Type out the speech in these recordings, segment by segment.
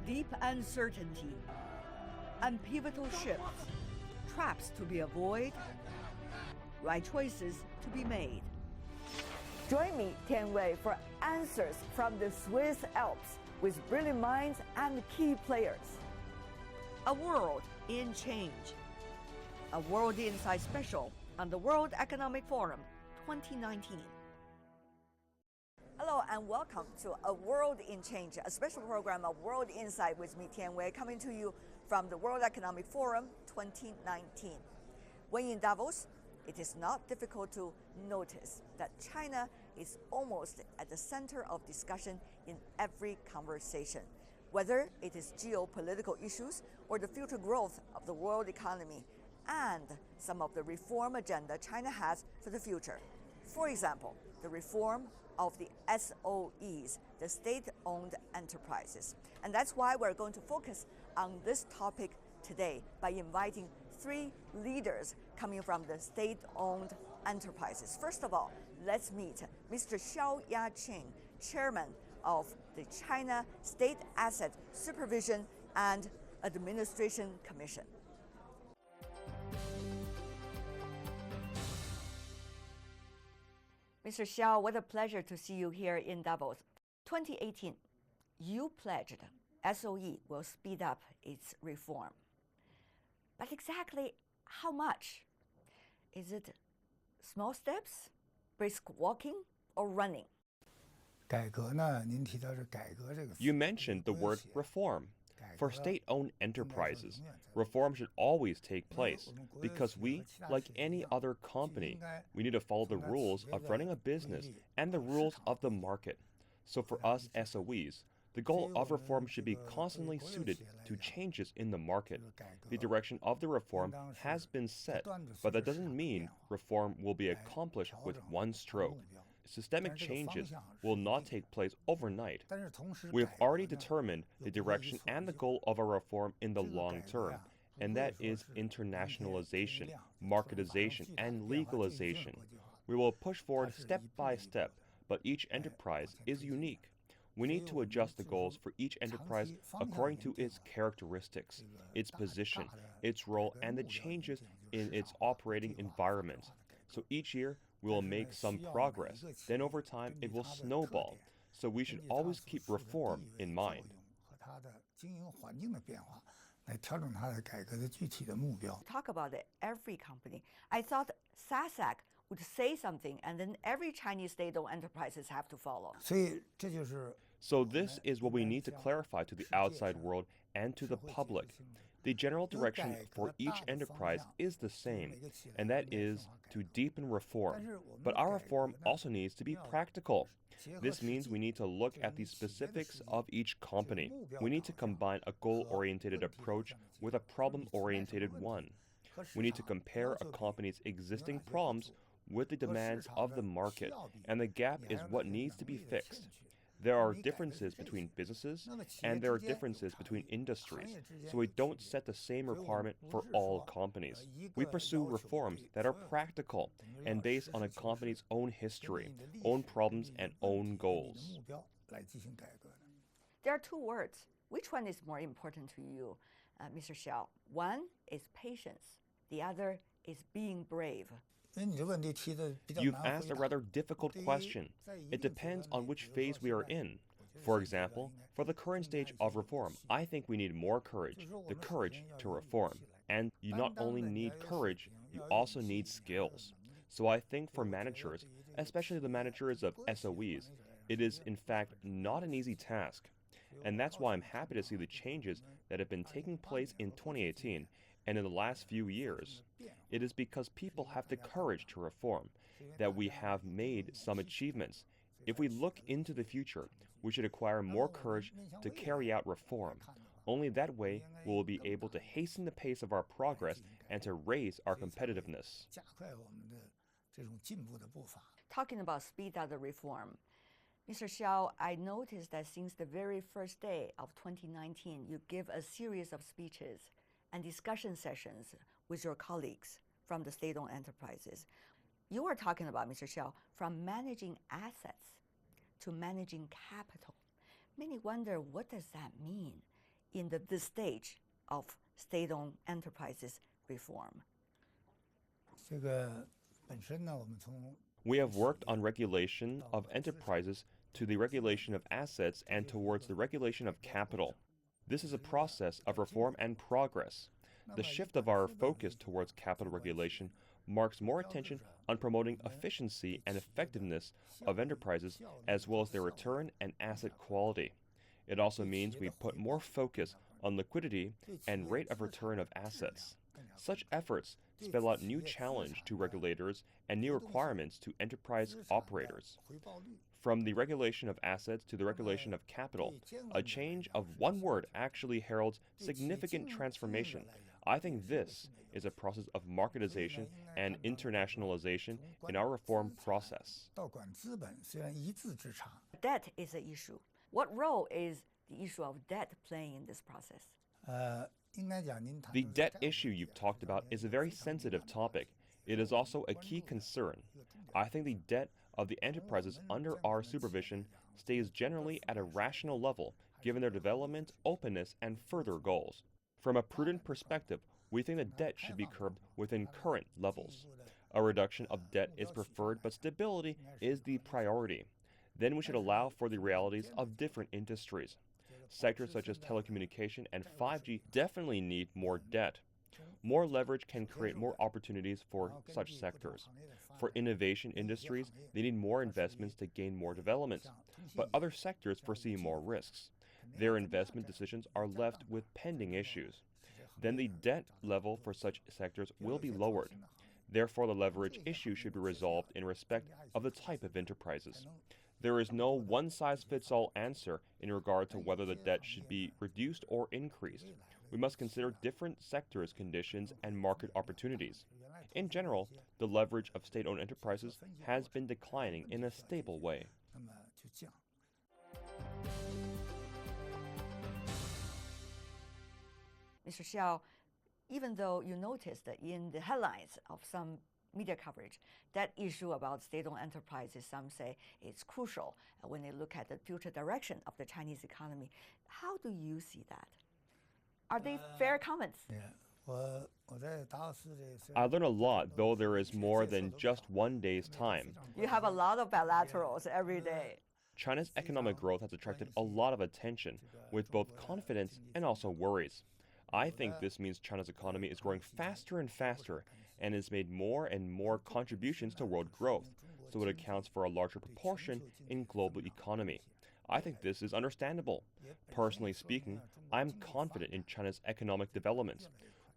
deep uncertainty, and pivotal shifts, traps to be avoided, right choices to be made. Join me, Tian Wei, for answers from the Swiss Alps with brilliant minds and key players. A world in change. A World Insight special on the World Economic Forum 2019. Hello and welcome to A World in Change, a special program of World Insight with me, Tian Wei, coming to you from the World Economic Forum 2019. When in Davos, it is not difficult to notice that China is almost at the center of discussion in every conversation, whether it is geopolitical issues or the future growth of the world economy and some of the reform agenda China has for the future. For example, the reform of the SOEs, the state-owned enterprises. And that's why we're going to focus on this topic today by inviting three leaders coming from the state-owned enterprises. First of all, let's meet Mr. Xiao Yaqing, Chairman of the China State Asset Supervision and Administration Commission. Mr. Xiao, what a pleasure to see you here in Davos. 2018, you pledged SOE will speed up its reform. But exactly how much? Is it small steps, brisk walking, or running? You mentioned the word reform. For state-owned enterprises, reform should always take place because we, like any other company, we need to follow the rules of running a business and the rules of the market. So for us SOEs, the goal of reform should be constantly suited to changes in the market. The direction of the reform has been set, but that doesn't mean reform will be accomplished with one stroke. Systemic changes will not take place overnight. We have already determined the direction and the goal of our reform in the long term, and that is internationalization, marketization, and legalization. We will push forward step by step, but each enterprise is unique. We need to adjust the goals for each enterprise according to its characteristics, its position, its role, and the changes in its operating environment. So each year, we will make some progress. Then over time, it will snowball. So we should always keep reform in mind. Talk about it, every company. I thought SASAC would say something and then every Chinese state-owned enterprises have to follow. So this is what we need to clarify to the outside world and to the public. The general direction for each enterprise is the same, and that is to deepen reform. But our reform also needs to be practical. This means we need to look at the specifics of each company. We need to combine a goal-oriented approach with a problem-oriented one. We need to compare a company's existing problems with the demands of the market, and the gap is what needs to be fixed. There are differences between businesses, and there are differences between industries, so we don't set the same requirement for all companies. We pursue reforms that are practical and based on a company's own history, own problems, and own goals. There are two words. Which one is more important to you, Mr. Xiao? One is patience. The other is being brave. You've asked a rather difficult question. It depends on which phase we are in. For example, for the current stage of reform, I think we need more courage, the courage to reform. And you not only need courage, you also need skills. So I think for managers, especially the managers of SOEs, it is in fact not an easy task. And that's why I'm happy to see the changes that have been taking place in 2018 and in the last few years. It is because people have the courage to reform that we have made some achievements. If we look into the future, we should acquire more courage to carry out reform. Only that way we will be able to hasten the pace of our progress and to raise our competitiveness. Talking about speed of the reform, Mr. Xiao, I noticed that since the very first day of 2019, you give a series of speeches and discussion sessions with your colleagues from the state-owned enterprises. You are talking about, Mr. Xiao, from managing assets to managing capital. Many wonder, what does that mean? in this stage of state-owned enterprises reform? We have worked on regulation of enterprises to the regulation of assets and towards the regulation of capital. This is a process of reform and progress. The shift of our focus towards capital regulation marks more attention on promoting efficiency and effectiveness of enterprises as well as their return and asset quality. It also means we put more focus on liquidity and rate of return of assets. Such efforts spell out new challenge to regulators and new requirements to enterprise operators. From the regulation of assets to the regulation of capital, a change of one word actually heralds significant transformation. I think this is a process of marketization and internationalization in our reform process. Debt is an issue. What role is the issue of debt playing in this process? The debt issue you've talked about is a very sensitive topic. It is also a key concern. I think the debt of the enterprises under our supervision stays generally at a rational level given their development, openness, and further goals. From a prudent perspective, we think that debt should be curbed within current levels. A reduction of debt is preferred, but stability is the priority. Then we should allow for the realities of different industries. Sectors such as telecommunication and 5G definitely need more debt. More leverage can create more opportunities for such sectors. For innovation industries, they need more investments to gain more development, but other sectors foresee more risks. Their investment decisions are left with pending issues. Then the debt level for such sectors will be lowered. Therefore, the leverage issue should be resolved in respect of the type of enterprises. There is no one-size-fits-all answer in regard to whether the debt should be reduced or increased. We must consider different sectors' conditions and market opportunities. In general, the leverage of state-owned enterprises has been declining in a stable way. Mr. Xiao, even though you noticed that in the headlines of some media coverage, that issue about state-owned enterprises, some say it's crucial when they look at the future direction of the Chinese economy. How do you see that? Are they fair comments? I learn a lot, though there is more than just one day's time. You have a lot of bilaterals every day. China's economic growth has attracted a lot of attention, with both confidence and also worries. I think this means China's economy is growing faster and faster and has made more and more contributions to world growth, so it accounts for a larger proportion in global economy. I think this is understandable. Personally speaking, I'm confident in China's economic development.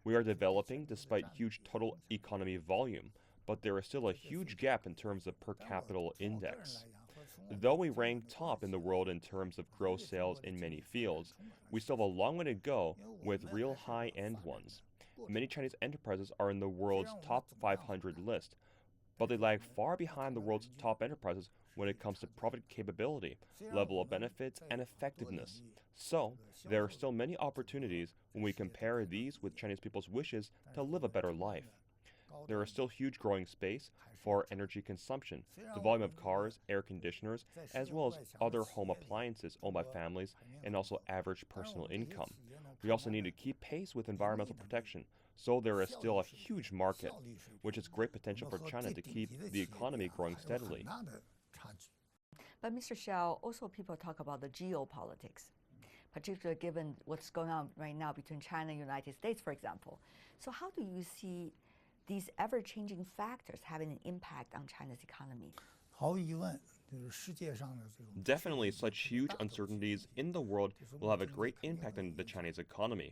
We are developing despite huge total economy volume, but there is still a huge gap in terms of per capita index. Though we rank top in the world in terms of gross sales in many fields, we still have a long way to go with real high-end ones. Many Chinese enterprises are in the world's top 500 list, but they lag far behind the world's top enterprises when it comes to profit capability, level of benefits, and effectiveness. So, there are still many opportunities when we compare these with Chinese people's wishes to live a better life. There is still huge growing space for energy consumption, the volume of cars, air conditioners, as well as other home appliances owned by families, and also average personal income. We also need to keep pace with environmental protection, so there is still a huge market, which has great potential for China to keep the economy growing steadily. But Mr. Xiao, also people talk about the geopolitics, particularly given what's going on right now between China and the United States, for example. So how do you see these ever-changing factors having an impact on China's economy? Definitely, such huge uncertainties in the world will have a great impact on the Chinese economy.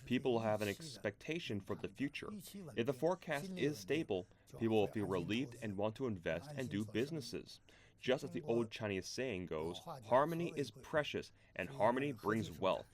People will have an expectation for the future. If the forecast is stable, people will feel relieved and want to invest and do businesses. Just as the old Chinese saying goes, harmony is precious and harmony brings wealth.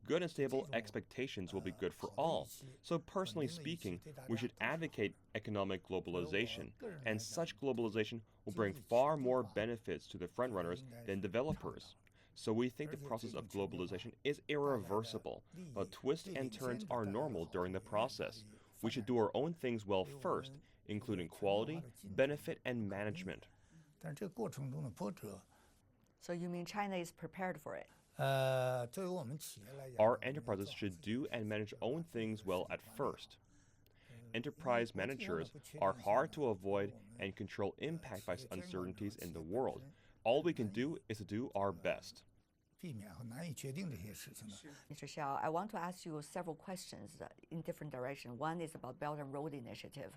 Good and stable expectations will be good for all. So personally speaking, we should advocate economic globalization, and such globalization will bring far more benefits to the frontrunners than developers. So we think the process of globalization is irreversible, but twists and turns are normal during the process. We should do our own things well first, including quality, benefit, and management. So you mean China is prepared for it? Our enterprises should do and manage own things well at first. Enterprise managers are hard to avoid and control impact by uncertainties in the world. All we can do is to do our best. Mr. Xiao, I want to ask you several questions in different directions. One is about Belt and Road Initiative.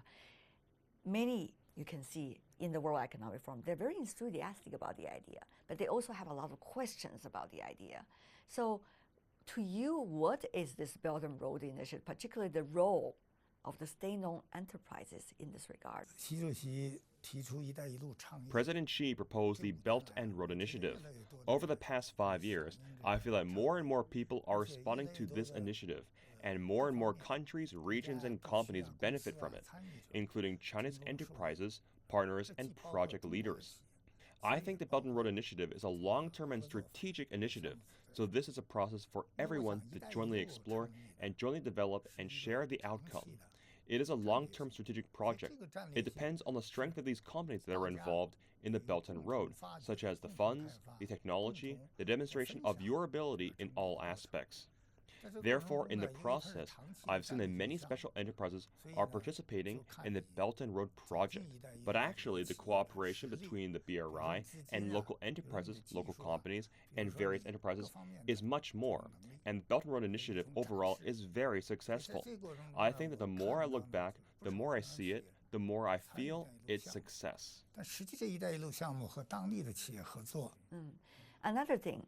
Many, you can see, in the World Economic Forum, they're very enthusiastic about the idea, but they also have a lot of questions about the idea. So, to you, what is this Belt and Road Initiative, particularly the role of the state-owned enterprises in this regard? President Xi proposed the Belt and Road Initiative. Over the past 5 years, I feel that more and more people are responding to this initiative, and more countries, regions, and companies benefit from it, including Chinese enterprises, partners, and project leaders. I think the Belt and Road Initiative is a long-term and strategic initiative, so this is a process for everyone to jointly explore and jointly develop and share the outcome. It is a long-term strategic project. It depends on the strength of these companies that are involved in the Belt and Road, such as the funds, the technology, the demonstration of your ability in all aspects. Therefore, in the process, I've seen that many special enterprises are participating in the Belt and Road project. But actually, the cooperation between the BRI and local enterprises, local companies, and various enterprises is much more. And the Belt and Road Initiative overall is very successful. I think that the more I look back, the more I see it, the more I feel its success. Another thing,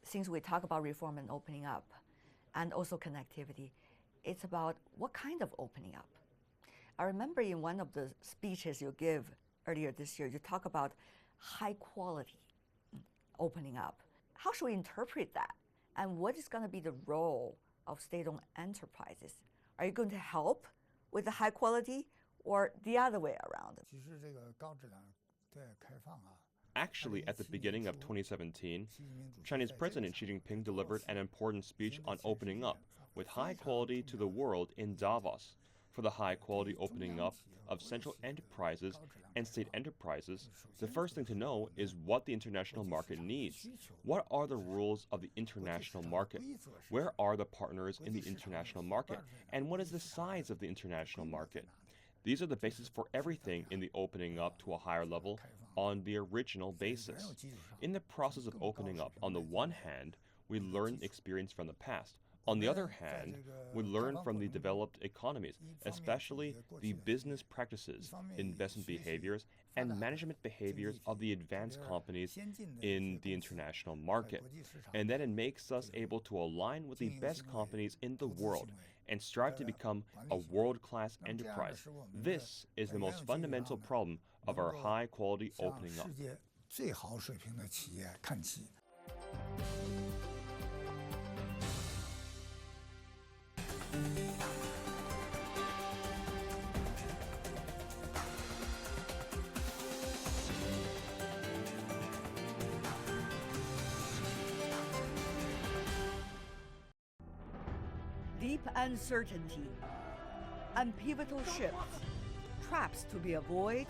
since we talk about reform and opening up, and also connectivity, it's about what kind of opening up. I remember in one of the speeches you gave earlier this year, you talk about high quality opening up. How should we interpret that? And what is going to be the role of state-owned enterprises? Are you going to help with the high quality or the other way around? Actually, at the beginning of 2017, Chinese President Xi Jinping delivered an important speech on opening up with high quality to the world in Davos. For the high quality opening up of central enterprises and state enterprises, the first thing to know is what the international market needs. What are the rules of the international market? Where are the partners in the international market? And what is the size of the international market? These are the basis for everything in the opening up to a higher level on the original basis. In the process of opening up, on the one hand, we learn experience from the past. On the other hand, we learn from the developed economies, especially the business practices, investment behaviors, and management behaviors of the advanced companies in the international market. And then it makes us able to align with the best companies in the world and strive to become a world-class enterprise. This is the most fundamental problem of our high-quality opening up. Deep uncertainty and pivotal shifts, traps to be avoided,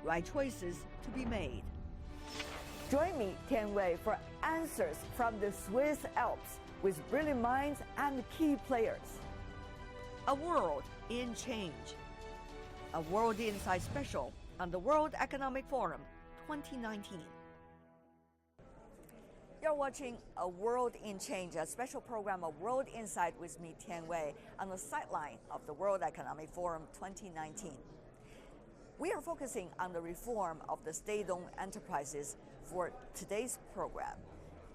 right choices to be made. Join me, Tian Wei, for answers from the Swiss Alps with brilliant minds and key players. A world in change. A World Insight special on the World Economic Forum 2019. You're watching A World in Change, a special program of World Insight with me, Tian Wei, on the sideline of the World Economic Forum 2019. We are focusing on the reform of the state-owned enterprises for today's program.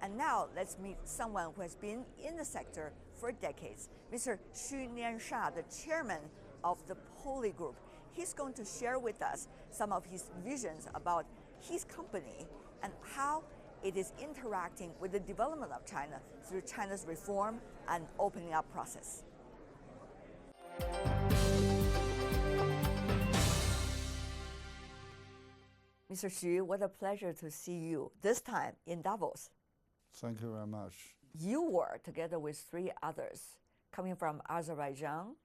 And now let's meet someone who has been in the sector for decades, Mr. Xu Niansha, the chairman of the Poly Group. He's going to share with us some of his visions about his company and how it is interacting with the development of China through China's reform and opening up process. Mr. Xu, what a pleasure to see you this time in Davos. Thank you very much. You were together with 3 others coming from Azerbaijan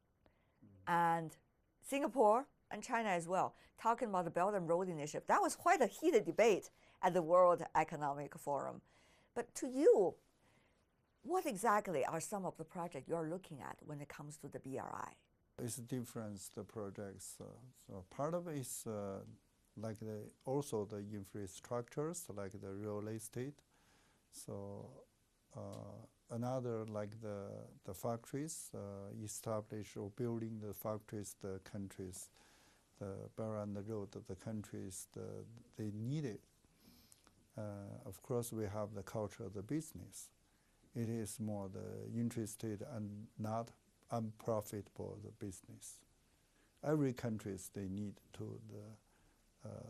and Singapore and China as well, talking about the Belt and Road Initiative. That was quite a heated debate at the World Economic Forum. But to you, what exactly are some of the projects you're looking at when it comes to the BRI? It's different, the projects. So part of it is like also the infrastructures, like the real estate. So another like the factories, establish or building the factories, the countries, the around the road, the countries, they need it. Of course, we have the culture of the business. It is more the interested and not unprofitable the business. Every countries they need to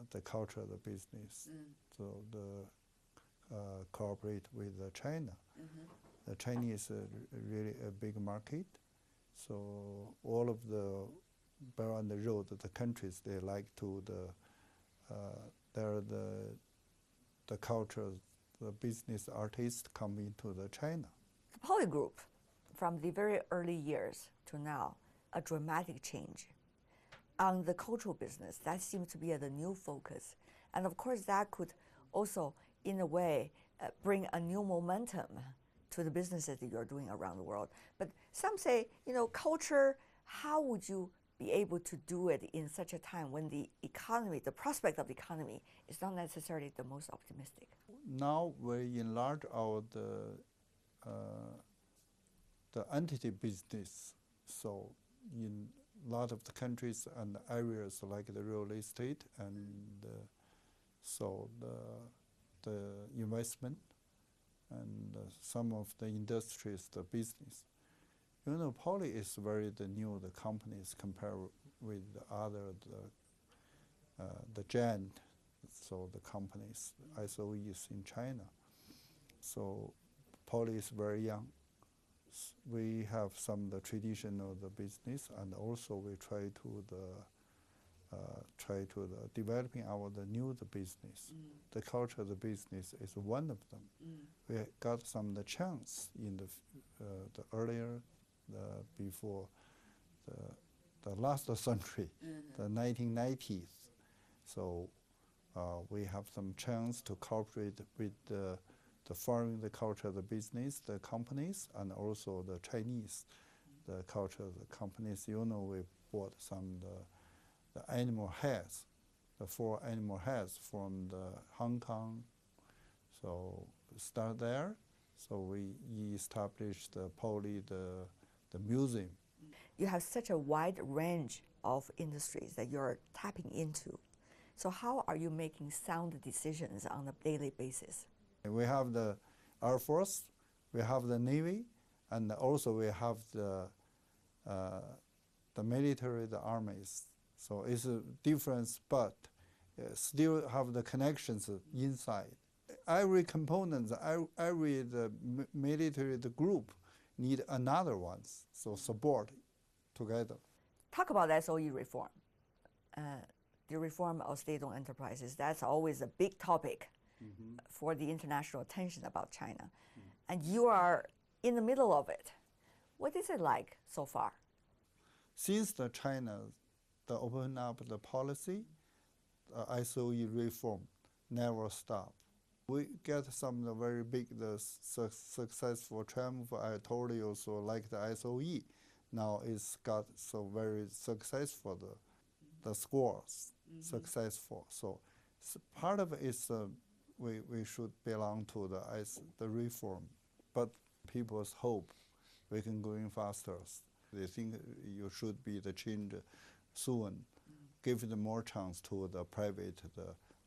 the culture of the business. So the cooperate with China. The Chinese really a big market. So all of the around the road, the countries they like to the culture, the business artists come into the China. The Poly Group, from the very early years to now, a dramatic change. On the cultural business, that seems to be the new focus. And of course, that could also, in a way, bring a new momentum to the businesses that you're doing around the world. But some say, culture, how would you be able to do it in such a time when the economy, the prospect of the economy, is not necessarily the most optimistic? Now we enlarge our the entity business. So in a lot of the countries and areas like the real estate and so the investment and some of the industries, the business. Poly is very new, the companies compared with the other, the giant, so the companies, SOEs in China. So Poly is very young. We have some the traditional the business, and also we try to developing our the new the business. The culture of the business is one of them. We got some the chance in the earlier, before the last century, the 1990s. So we have some chance to cooperate with the foreign the culture of the business, the companies, and also the Chinese, the culture of the companies. We bought some the animal heads, the 4 animal heads from the Hong Kong. So start there. So we established the Poly, the museum. You have such a wide range of industries that you're tapping into. So how are you making sound decisions on a daily basis? We have the Air Force, we have the Navy, and also we have the military, the armies. So it's a difference, but still have the connections inside. Every component, every the military, the group need another ones, so support together. Talk about SOE reform. The reform of state-owned enterprises, that's always a big topic for the international attention about China. And you are in the middle of it. What is it like so far? Since the China, the open up the policy, SOE reform never stop. We get some very big, successful triumph. I told you, so like the SOE, now it's got so very successful, the scores, successful. So part of it is we should belong to the reform, but people's hope we can go in faster. They think you should be the change soon, give them more chance to the private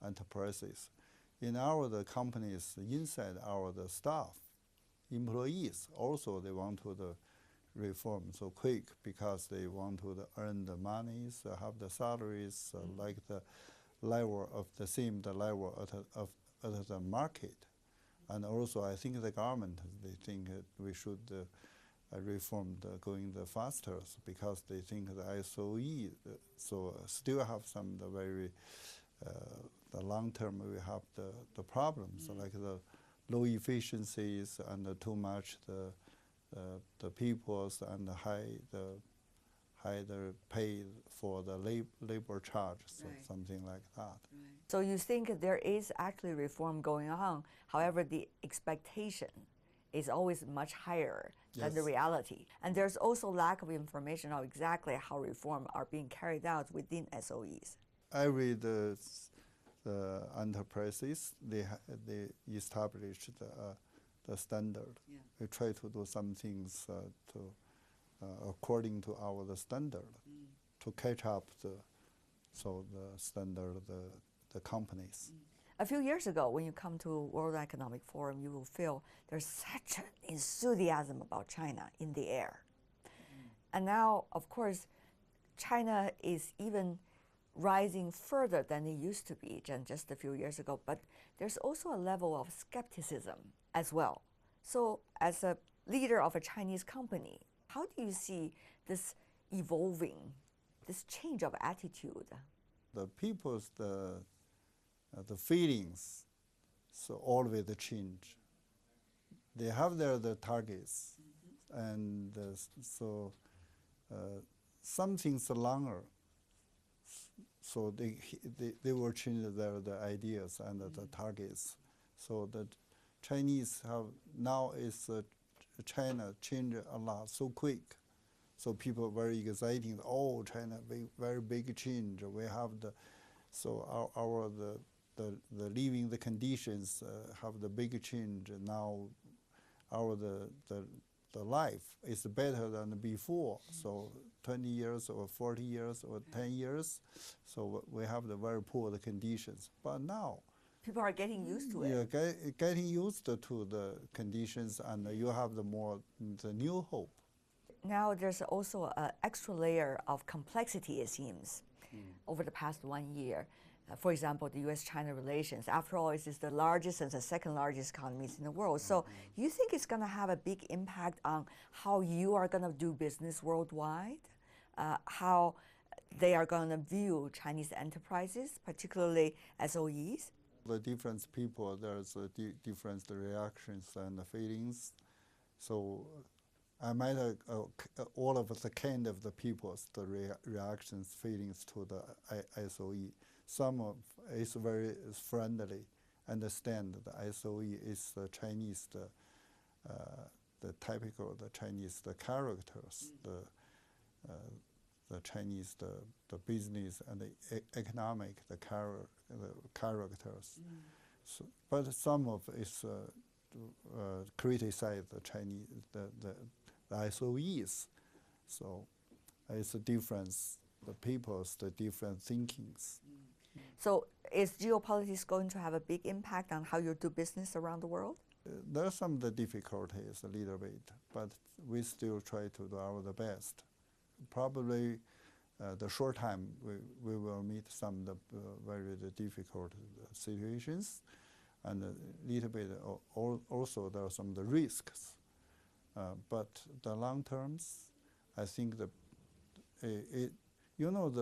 enterprises. In the companies, inside the staff, employees also they want to the reform so quick because they want to earn the monies, have the salaries like the level of the same the level of the market, and also I think the government they think we should reform going faster because they think the SOE so still have some the very the long term we have the problems like the low efficiencies and too much the peoples and the either pay for the labor charge, so Right. something like that. So you think there is actually reform going on, however, the expectation is always much higher than the Yes. reality. And there's also lack of information on exactly how reform are being carried out within SOEs. Every the enterprises, they established the standard. Yeah. We try to do some things to according to our standard to catch up the standard the companies. A few years ago, when you come to World Economic Forum, you will feel there's such an enthusiasm about China in the air. And now, of course, China is even rising further than it used to be just a few years ago, but there's also a level of skepticism as well. So as a leader of a Chinese company, how do you see this evolving, this change of attitude? The people's the feelings, so always change. They have the targets, and so some things are longer. So they will change their ideas and the targets. So the Chinese have now is China change a lot so quick. So people are very exciting. Oh, China, very big change. We have the living the conditions have the big change. Now the life is better than before. So 20 years or 40 years or 10 years, so we have the very poor conditions. But now People are getting used to it. yeah, getting used to the conditions, and you have the new hope. Now there's also an extra layer of complexity, it seems, over the past 1 year. For example, the U.S.-China relations. After all, it is the largest and the second largest economies in the world. So you think it's going to have a big impact on how you are going to do business worldwide, how they are going to view Chinese enterprises, particularly SOEs? The different people, there's different reactions and feelings. So I met all of the kind of the people's reactions, feelings to the SOE. Some of is very friendly, understand the SOE is the Chinese, the typical the Chinese the characters, the Chinese the business and the economic the characters. So, but some of is criticize the Chinese the SOEs. So it's a difference. The people's the different thinkings. So is geopolitics going to have a big impact on how you do business around the world? There are some of the difficulties a little bit, but we still try to do our the best. Probably the short time we will meet some of the very difficult situations, and a little bit also there are some of the risks. But the long terms, I think the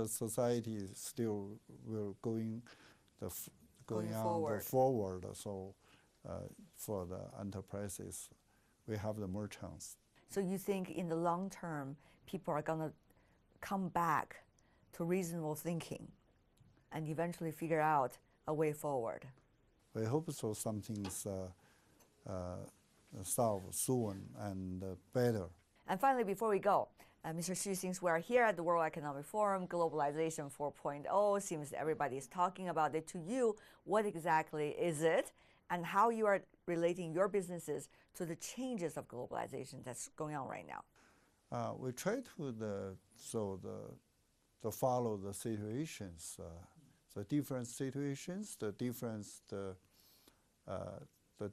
society still will going on forward. So for the enterprises, we have the more chance. So you think in the long term, people are going to come back to reasonable thinking and eventually figure out a way forward? We hope so. Something's solved soon and better. And finally, before we go, Mr. Xu, since we're here at the World Economic Forum, Globalization 4.0, seems everybody is talking about it. To you, what exactly is it, and how you are relating your businesses to the changes of globalization that's going on right now? We try to follow the situations, the different situations, the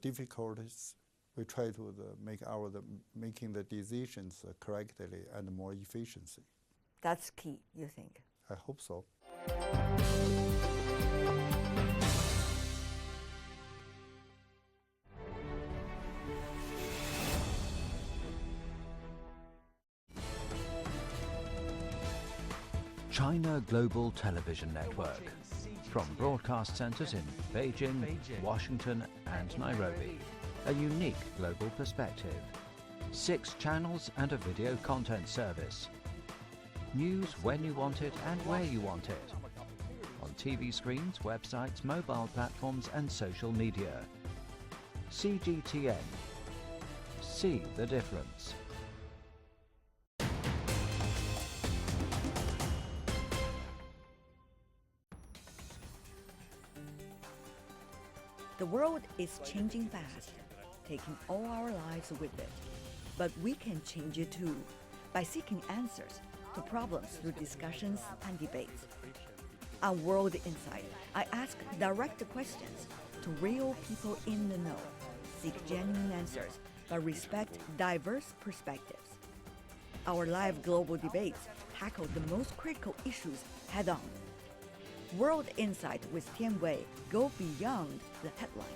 difficulties. We try to making the decisions correctly and more efficiency. That's key, you think? I hope so. China Global Television Network. From broadcast centers in Beijing, Washington, and Nairobi. A unique global perspective. 6 channels and a video content service. News when you want it and where you want it. On TV screens, websites, mobile platforms and social media. CGTN. See the difference. The world is changing fast, taking all our lives with it. But we can change it too, by seeking answers to problems through discussions and debates. On World Insight, I ask direct questions to real people in the know, seek genuine answers, but respect diverse perspectives. Our live global debates tackle the most critical issues head-on. World Insight with Tian Wei go beyond the headlines.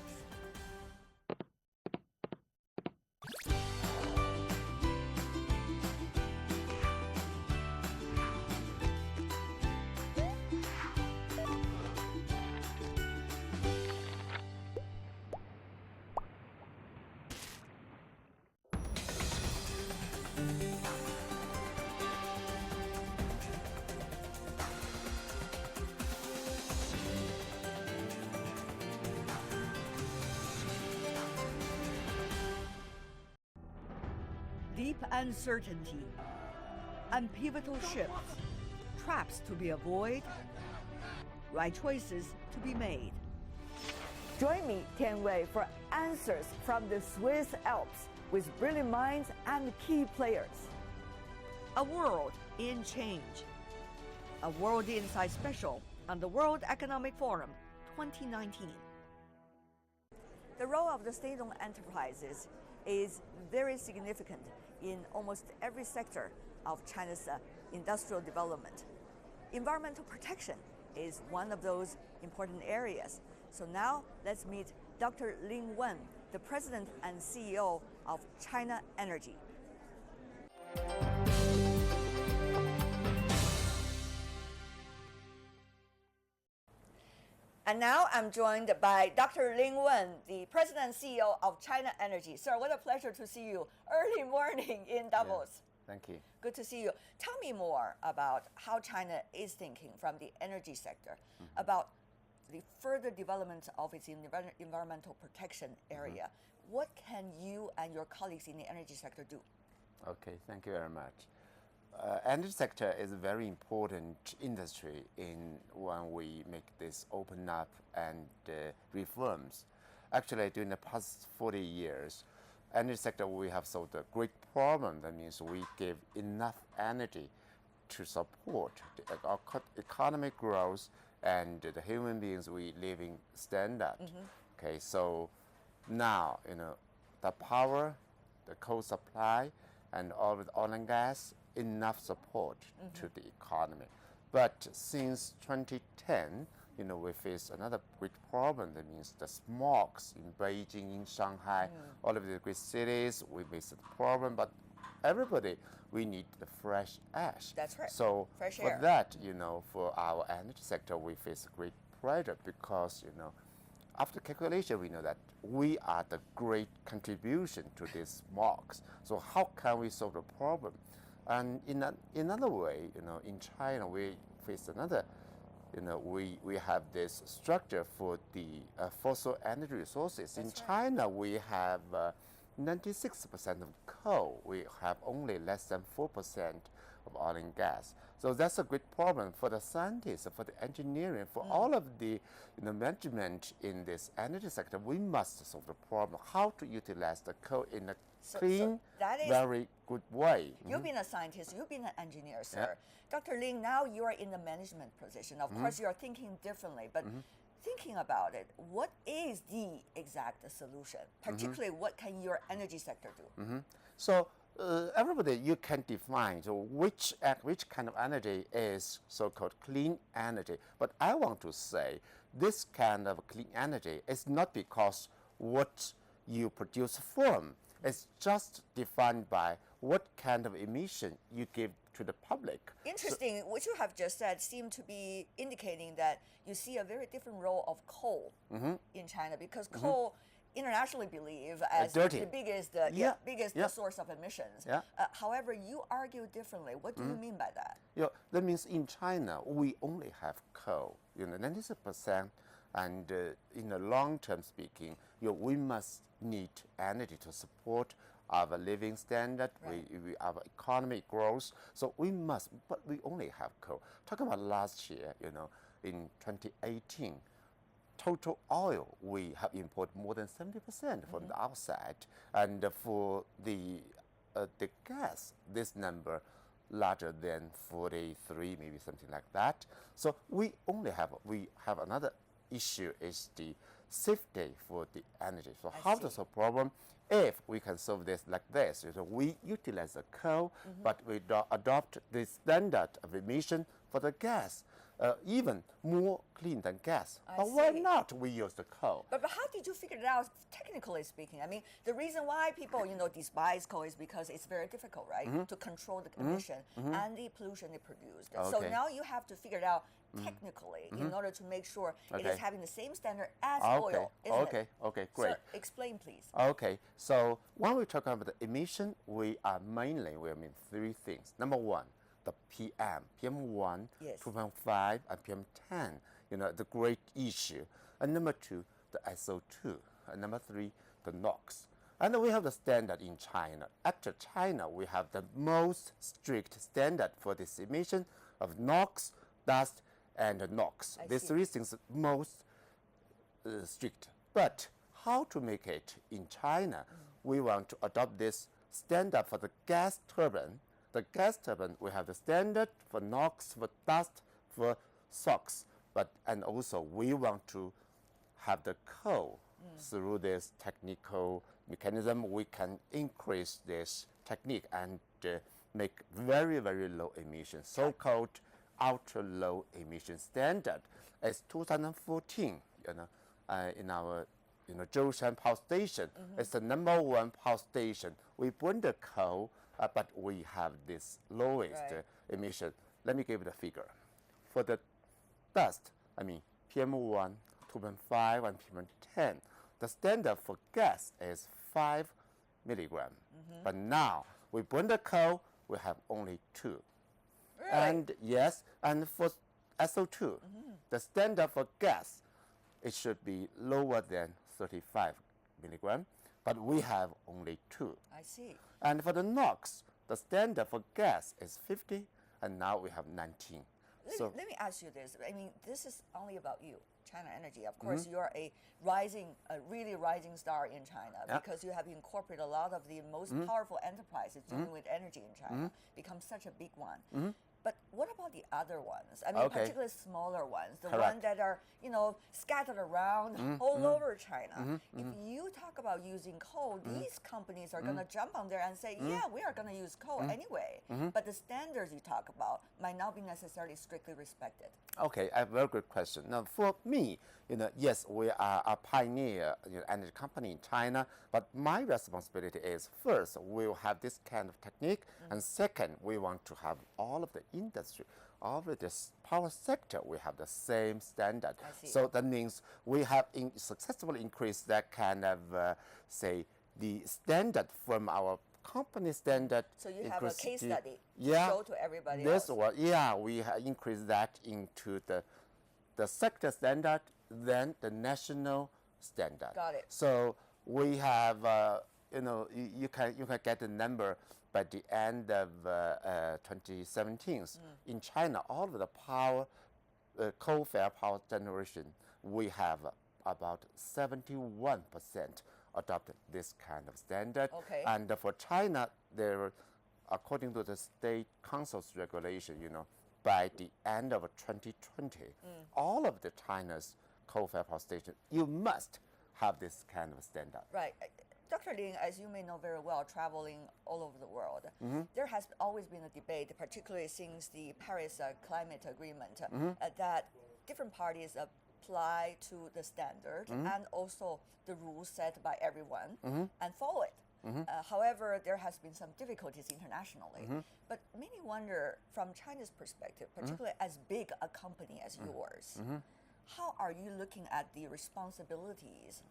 Deep uncertainty and pivotal shifts, traps to be avoided, right choices to be made. Join me, Tian Wei, for answers from the Swiss Alps with brilliant minds and key players. A world in change. A World Insight special on the World Economic Forum 2019. The role of the state-owned enterprises is very significant in almost every sector of China's industrial development. Environmental protection is one of those important areas. So now let's meet Dr. Ling Wen, the president and CEO of China Energy. And now I'm joined by Dr. Ling Wen, the President and CEO of China Energy. Sir, what a pleasure to see you early morning in Davos. Yeah, thank you. Good to see you. Tell me more about how China is thinking from the energy sector about the further development of its environmental protection area. What can you and your colleagues in the energy sector do? Okay, thank you very much. Energy sector is a very important industry when we make this open up and reforms. Actually, during the past 40 years, energy sector we have solved a great problem. That means we give enough energy to support our economic growth and the human beings we living standard. Okay, so now the power, the coal supply, and all with oil and gas, enough support to the economy. But since 2010, we face another big problem. That means the smogs in Beijing, in Shanghai, all of the great cities, we face the problem. But everybody, we need the fresh ash. That's right. So fresh for air. that, for our energy sector, we face great pressure because, after calculation, we know that we are the great contribution to these smogs. So how can we solve the problem? And in another way, in China, we face another, we have this structure for the fossil energy resources. That's in right. China, we have 96% of coal. We have only less than 4% of oil and gas. So that's a great problem for the scientists, for the engineering, for all of the management in this energy sector. We must solve the problem, how to utilize the coal in a clean, that is, very good way. You've been a scientist, you've been an engineer, sir. Dr. Ling, now you are in the management position. Of course, you are thinking differently, but thinking about it, what is the exact solution? Particularly, what can your energy sector do? So everybody, you can define which kind of energy is so-called clean energy. But I want to say this kind of clean energy is not because what you produce from. It's just defined by what kind of emission you give to the public. Interesting. What you have just said seemed to be indicating that you see a very different role of coal in China, because coal internationally believe as dirty. the biggest, biggest source of emissions. Yeah. However, you argue differently. What do you mean by that? That means in China, we only have coal, 90%. And in the long term speaking, we must need energy to support our living standard, Right. our economic growth. So we must, but we only have coal. Talking about last year, in 2018, total oil, we have imported more than 70% from the outside. And for the gas, this number larger than 43, maybe something like that. So we have another issue is the safety for the energy. So how to solve problem? If we can solve this like this, we utilize the coal, but we adopt the standard of emission for the gas, even more clean than gas. But why not we use the coal? But how did you figure it out, technically speaking? I mean, the reason why people, despise coal is because it's very difficult, right, to control the emission and the pollution it produced. So Okay. now you have to figure it out technically in order to make sure it is Okay. having the same standard as oil, isn't it? Okay, great. So explain, please. Okay, so when we talk about the emission, we mean three things. Number one, the PM1, Yes. 2.5, and PM10, the great issue. And number two, the SO2. And number three, the NOx. And we have the standard in China. After China, we have the most strict standard for this emission of NOx, dust, and NOx. I These see. three things strict. But how to make it in China? We want to adopt this standard for the gas turbine. The gas turbine, we have the standard for NOx, for dust, for SOx. And also we want to have the coal. Through this technical mechanism, we can increase this technique and make very, very low emission, so-called ultra low emission standard. It's 2014, in our Zhoushan power station. It's the number one power station. We burn the coal, but we have this lowest Right. emission. Let me give you the figure. For the dust, PM1, 2.5, and PM10, the standard for gas is 5 milligram. But now we burn the coal, we have only 2. Really? And yes, and for SO2, the standard for gas, it should be lower than 35 milligram, but we have only 2. I see. And for the NOx, the standard for gas is 50, and now we have 19. Let me ask you this. I mean, this is only about you, China Energy. Of course, you are a really rising star in China because you have incorporated a lot of the most powerful enterprises dealing with energy in China, become such a big one. But what about the other ones? I mean, Okay. particularly smaller ones, the Correct. ones that are, scattered around all over China. If you talk about using coal, these companies are going to jump on there and say, yeah, we are going to use coal anyway. But the standards you talk about might not be necessarily strictly respected. Okay, a very good question. Now, for me, yes, we are a pioneer energy company in China, but my responsibility is first, we'll have this kind of technique, and second, we want to have all of the industry, all of this power sector, we have the same standard. I see. So that means we have successfully increased that kind of, the standard from our company standard. So you have a case study to Yeah, show to everybody this else. was, we increased that into the sector standard, then the national standard. Got it. So we have, you can get the number by the end of 2017. In China, all of the power, coal-fired power generation, we have about 71% adopted this kind of standard. Okay. And for China, there, according to the state council's regulation, by the end of 2020, all of the China's coal-fired power stations, you must have this kind of standard. Right. Dr. Lin, as you may know very well, traveling all over the world, there has always been a debate, particularly since the Paris Climate Agreement, that different parties apply to the standard and also the rules set by everyone and follow it. However, there has been some difficulties internationally. But many wonder, from China's perspective, particularly as big a company as yours, how are you looking at the responsibilities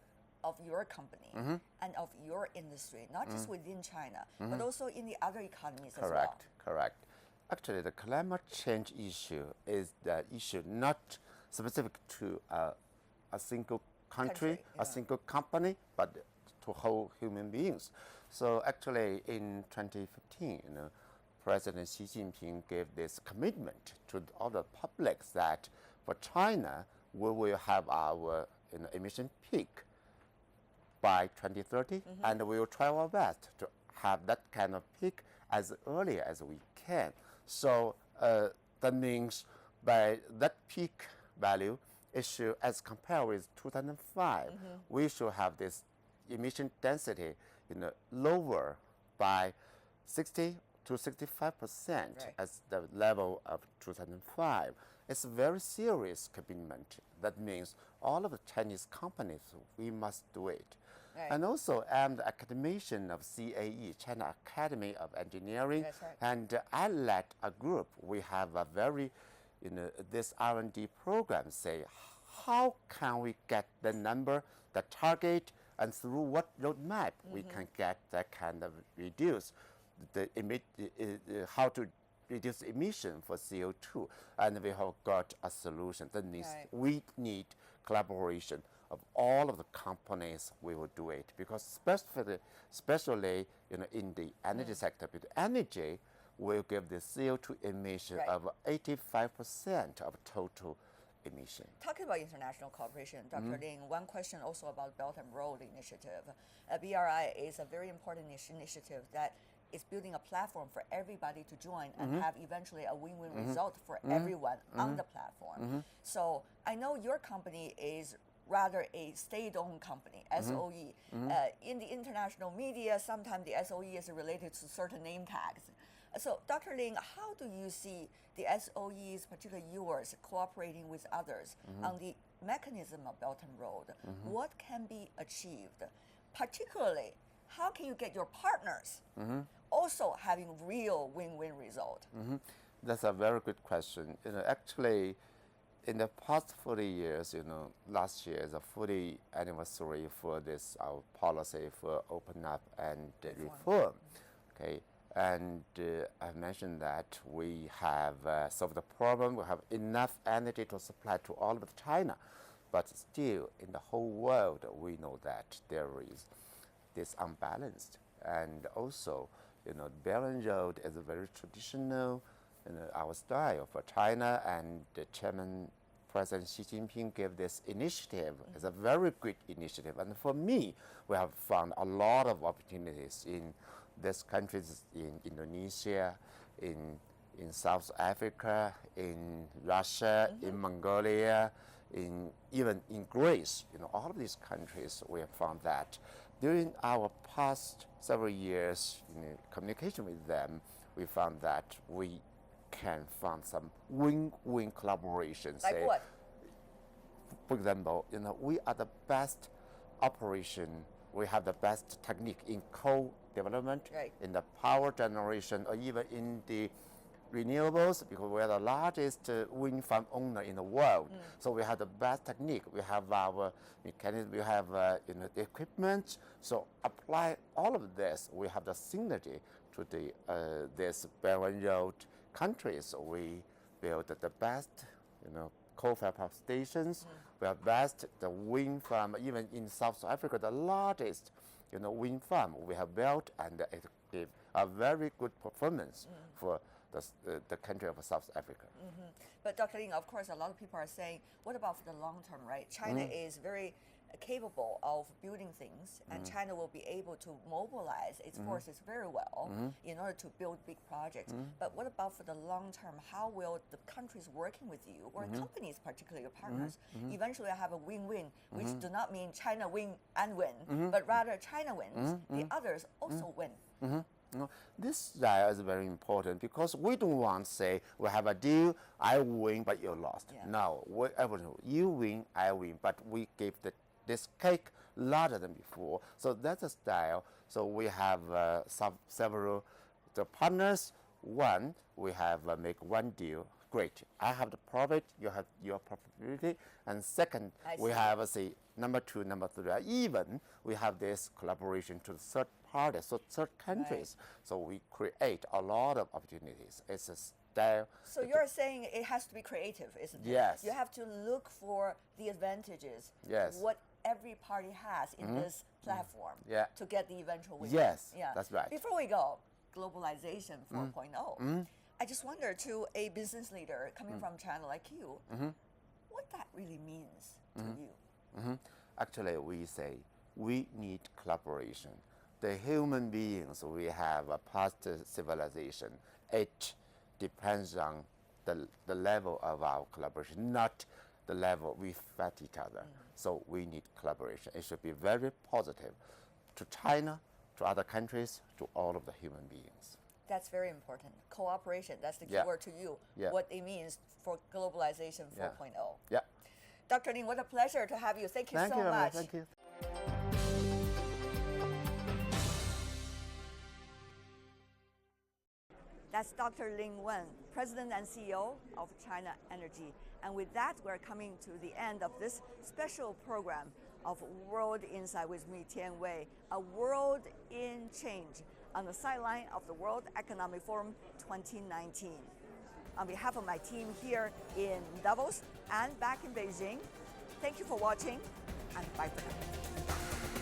of your company and of your industry, not just within China, but also in the other economies as well. Correct, correct. Actually, the climate change issue is the issue not specific to a single country, a single company, but to whole human beings. So actually, in 2015, President Xi Jinping gave this commitment to all the public that for China, we will have our emission peak by 2030, and we will try our best to have that kind of peak as early as we can. So that means by that peak value, it should, as compared with 2005, we should have this emission density lower by 60 to 65% as the level of 2005. It's a very serious commitment. That means all of the Chinese companies, we must do it. Right. And also, I'm the academician of CAE, China Academy of Engineering, That's right. and I led a group. We have a very, this R&D program say, how can we get the number, the target, and through what roadmap we can get that kind of reduce how to reduce emission for CO2, and we have got a solution. That means we need collaboration of all of the companies. We will do it because especially in the energy sector, because energy will give the CO2 emission of 85% of total emission. Talking about international cooperation, Dr. Ling, one question also about Belt and Road Initiative. BRI is a very important initiative that is building a platform for everybody to join and have eventually a win-win result for everyone on the platform. So I know your company is rather a state-owned company, SOE. In the international media, sometimes the SOE is related to certain name tags. So, Dr. Ling, how do you see the SOEs, particularly yours, cooperating with others on the mechanism of Belt and Road? What can be achieved? Particularly, how can you get your partners also having real win-win result? That's a very good question. Actually, in the past 40 years, last year is a 40th anniversary for this our policy for open up and reform. Okay, and I mentioned that we have solved the problem. We have enough energy to supply to all of China, but still in the whole world, we know that there is this unbalanced, and also, Belt and Road is a very traditional, our style for China, and the Chairman President Xi Jinping gave this initiative. It's a very good initiative, and for me, we have found a lot of opportunities in these countries, in Indonesia, in South Africa, in Russia, in Mongolia, even in Greece. All of these countries, we have found that during our past several years in communication with them, we found that we can find some win-win collaborations. Like what? For example, we are the best operation. We have the best technique in coal development, in the power generation, or even in the renewables, because we are the largest wind farm owner in the world. So we have the best technique. We have our mechanism. We have the equipment. So apply all of this. We have the synergy to the this Belt and Road countries. We build the best, coal-fired power stations. We have best the wind farm. Even in South Africa, the largest, wind farm we have built, and it gave a very good performance for the country of South Africa. But Dr. Ling, of course, a lot of people are saying, what about for the long term, right? China is very capable of building things, and China will be able to mobilize its forces very well in order to build big projects. But what about for the long term? How will the countries working with you, or companies, particularly your partners, eventually have a win-win, which do not mean China win and win, but rather China wins, the others also win? This style is very important because we don't want to say we have a deal, I win, but you lost. No, whatever, you win, I win, but we give this cake larger than before. So that's a style. So we have several partners. One, we have make one deal great. I have the profit, you have your profitability. And second, I we see. have, say, number two, number three, even we have this collaboration to third parties, so third countries. So we create a lot of opportunities. It's a style. So you're saying it has to be creative, isn't it? Yes. You have to look for the advantages. Yes. What every party has in this platform Yeah. to get the eventual win. Yes, Yeah. that's right. Before we go, globalization 4.0. I just wonder to a business leader coming from China like you, what that really means to you. Actually, we say we need collaboration. The human beings, we have a past civilization. It depends on the level of our collaboration, not the level we fight each other. So we need collaboration. It should be very positive to China, to other countries, to all of the human beings. That's very important. Cooperation, that's the key Yeah. word to you, Yeah. what it means for globalization 4.0. Yeah. Dr. Lin, what a pleasure to have you. Thank you Thank so you very much. much. Thank you. That's Dr. Lin Wen, President and CEO of China Energy. And with that, we're coming to the end of this special program of World Insight with me, Tian Wei, a world in change on the sideline of the World Economic Forum 2019. On behalf of my team here in Davos and back in Beijing, thank you for watching, and bye for now.